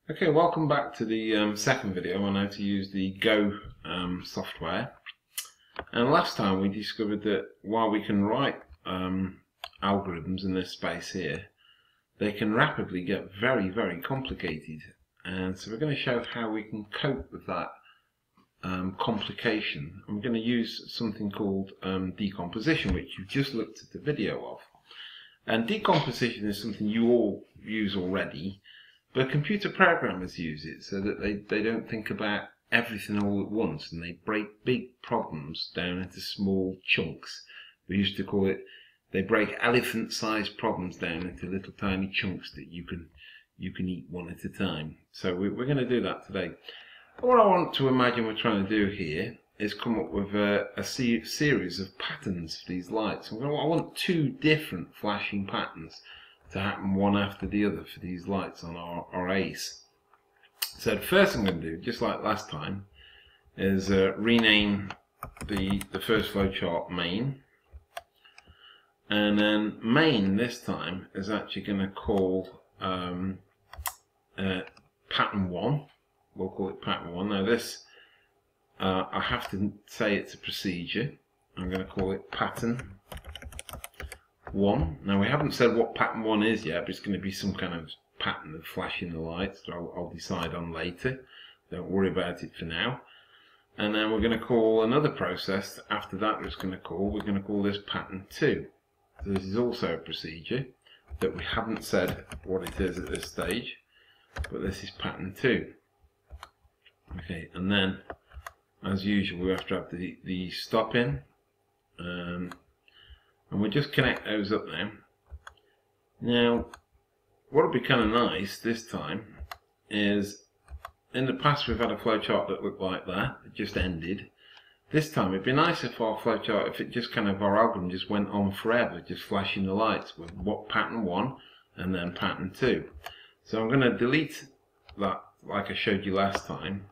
Okay, welcome back to the second video on how to use the Go software. And last time we discovered that while we can write algorithms in this space here, they can rapidly get very, very complicated. And so we're going to show how we can cope with that complication. And we're going to use something called decomposition, which you've just looked at the video of. And decomposition is something you all use already. But computer programmers use it so that they don't think about everything all at once, and they break big problems down into small chunks. We used to call it, they break elephant-sized problems down into little tiny chunks that you can eat one at a time. So we're going to do that today. What I want to imagine we're trying to do here is come up with a series of patterns for these lights. I want two different flashing patterns to happen one after the other for these lights on our ACE. So the first thing I'm going to do, just like last time, is rename the first flowchart main, and then main this time is actually going to call pattern 1. We'll call it pattern 1. Now this, I have to say it's a procedure. I'm going to call it pattern 1. Now we haven't said what pattern 1 is yet, but it's going to be some kind of pattern of flashing the lights that I'll decide on later. Don't worry about it for now. And then we're going to call another process after that we're going to call this pattern 2. So this is also a procedure that we haven't said what it is at this stage, but this is pattern 2. Okay, and then as usual we have to have the stop in. And we'll just connect those up now. Now, what would be kind of nice this time is, in the past we've had a flowchart that looked like that, it just ended. This time it'd be nice if our flowchart, if it just kind of, our algorithm just went on forever, just flashing the lights with what pattern 1 and then pattern 2. So I'm going to delete that like I showed you last time.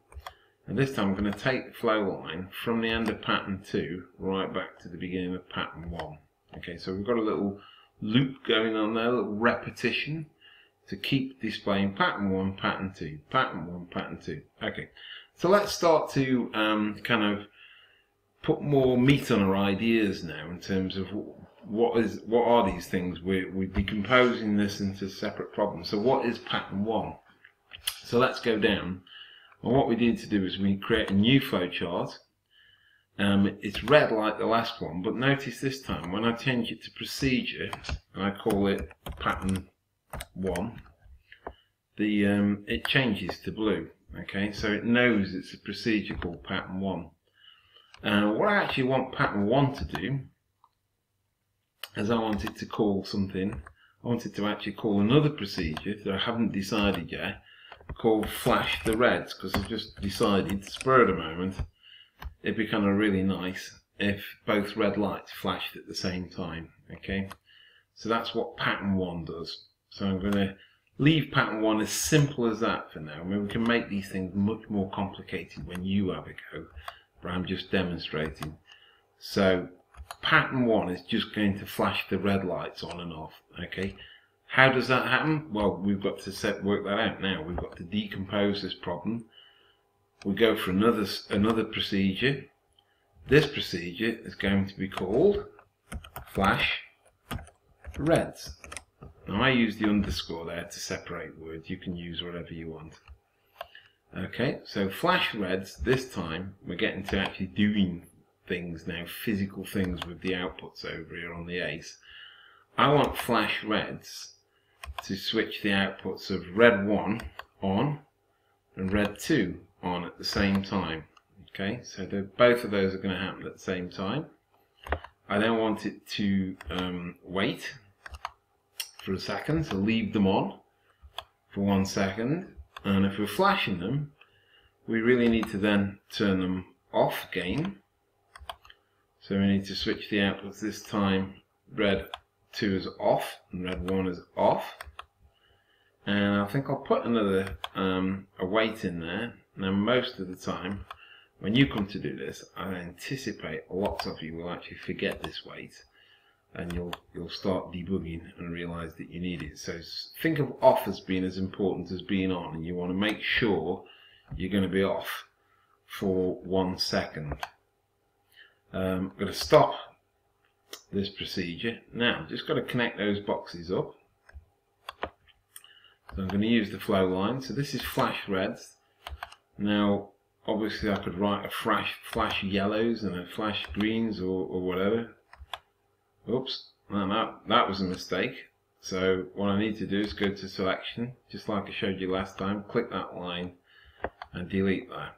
And this time I'm going to take the flow line from the end of pattern 2 right back to the beginning of pattern 1. Okay, so we've got a little loop going on there, a little repetition to keep displaying pattern 1, pattern 2, pattern 1, pattern 2. Okay, so let's start to kind of put more meat on our ideas now in terms of what are these things. We're decomposing this into separate problems. So what is pattern 1? So let's go down. And what we need to do is we create a new flowchart. It's red like the last one, but notice this time when I change it to procedure and I call it pattern 1, it changes to blue. Okay, so it knows it's a procedure called pattern 1. What I actually want pattern 1 to do is I want it to call something. I want it to actually call another procedure that I haven't decided yet, called flash the reds, because I've just decided, spur of the moment, it'd be kind of really nice if both red lights flashed at the same time. Okay, so that's what pattern 1 does. So I'm going to leave pattern 1 as simple as that for now. I mean, we can make these things much more complicated when you have a go, but I'm just demonstrating. So pattern 1 is just going to flash the red lights on and off. Okay, how does that happen? Well, we've got to work that out now. We've got to decompose this problem. We go for another procedure. This procedure is going to be called flash reds. Now I use the underscore there to separate words. You can use whatever you want. Okay, so flash reds, this time we're getting to actually doing things now, physical things with the outputs over here on the ACE. I want flash reds to switch the outputs of red 1 on and red 2 on at the same time. Okay, so both of those are going to happen at the same time. I then want it to wait for a second, so leave them on for 1 second, and if we're flashing them, we really need to then turn them off again. So we need to switch the outputs. This time red 2 is off and red 1 is off, and I think I'll put another a wait in there. Now most of the time when you come to do this, I anticipate lots of you will actually forget this wait. and you'll start debugging and realize that you need it. So think of off as being as important as being on, and you want to make sure you're going to be off for 1 second. I'm going to stop this procedure. Now, just got to connect those boxes up. So I'm going to use the flow line. So this is flash reds. Now, obviously I could write a flash yellows and a flash greens or whatever. Oops, that was a mistake. So what I need to do is go to selection, just like I showed you last time, click that line and delete that.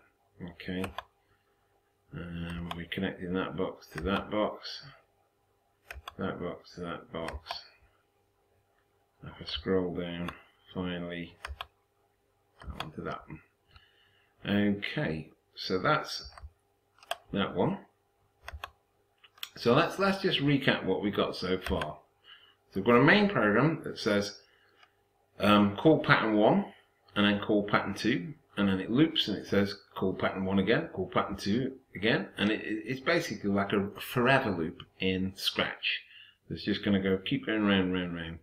Okay. We're connecting that box to that box, that box to that box. If I scroll down, finally, onto that one. Okay, so that's that one. So let's just recap what we got so far. So we've got a main program that says call pattern 1 and then call pattern 2, and then it loops and it says call pattern 1 again, call pattern 2 again, and it's basically like a forever loop in Scratch. It's just going to go keep going round, round, round.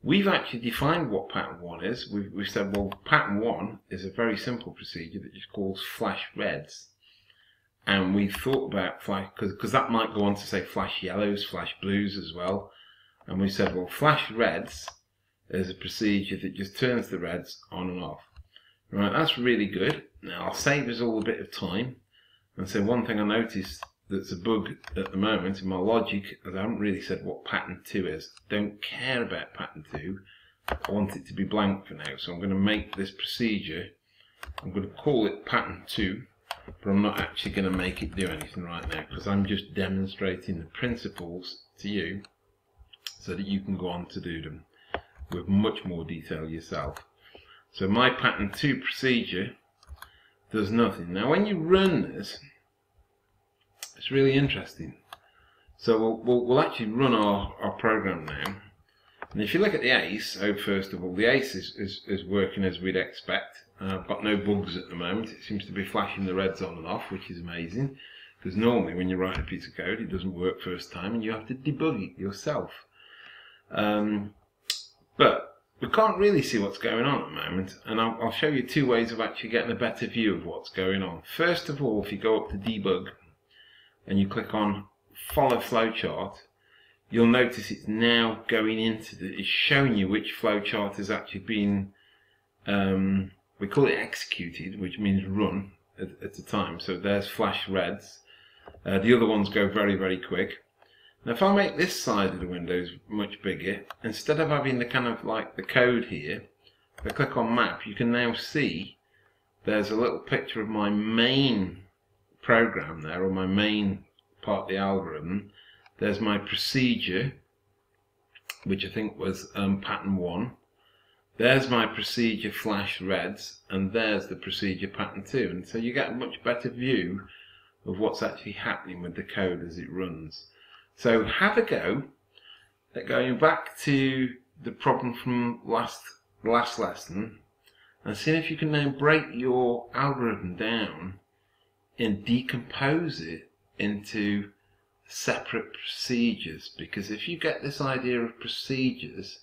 We've actually defined what pattern 1 is. We've said, well, pattern 1 is a very simple procedure that just calls flash reds. And we thought about flash, because that might go on to say flash yellows, flash blues as well. And we said, well, flash reds is a procedure that just turns the reds on and off. Right, that's really good. Now, I'll save us all a bit of time. And so one thing I noticed that's a bug at the moment in my logic is I haven't really said what pattern 2 is. Don't care about pattern 2. I want it to be blank for now. So I'm going to make this procedure, I'm going to call it pattern 2. But I'm not actually going to make it do anything right now, because I'm just demonstrating the principles to you so that you can go on to do them with much more detail yourself. So my pattern 2 procedure does nothing. Now when you run this, it's really interesting. So we'll actually run our program now. And if you look at the ACE, first of all, the ACE is working as we'd expect. I've got no bugs at the moment. It seems to be flashing the reds on and off, which is amazing. Because normally when you write a piece of code, it doesn't work first time and you have to debug it yourself. But we can't really see what's going on at the moment. And I'll show you 2 ways of actually getting a better view of what's going on. First of all, if you go up to debug and you click on follow flowchart, you'll notice it's now going into it's showing you which flowchart has actually been, we call it executed, which means run at a time. So there's flash reds. The other ones go very, very quick. Now if I make this side of the windows much bigger, instead of having the kind of like the code here, if I click on map, you can now see there's a little picture of my main program there, or my main part of the algorithm. There's my procedure, which I think was pattern 1. There's my procedure flash reds, and there's the procedure pattern 2. And so you get a much better view of what's actually happening with the code as it runs. So have a go at going back to the problem from last lesson and seeing if you can now break your algorithm down and decompose it into separate procedures, because if you get this idea of procedures,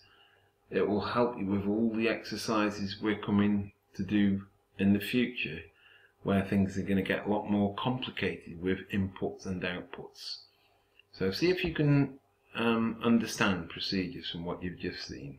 it will help you with all the exercises we're coming to do in the future, where things are going to get a lot more complicated with inputs and outputs. So see if you can understand procedures from what you've just seen.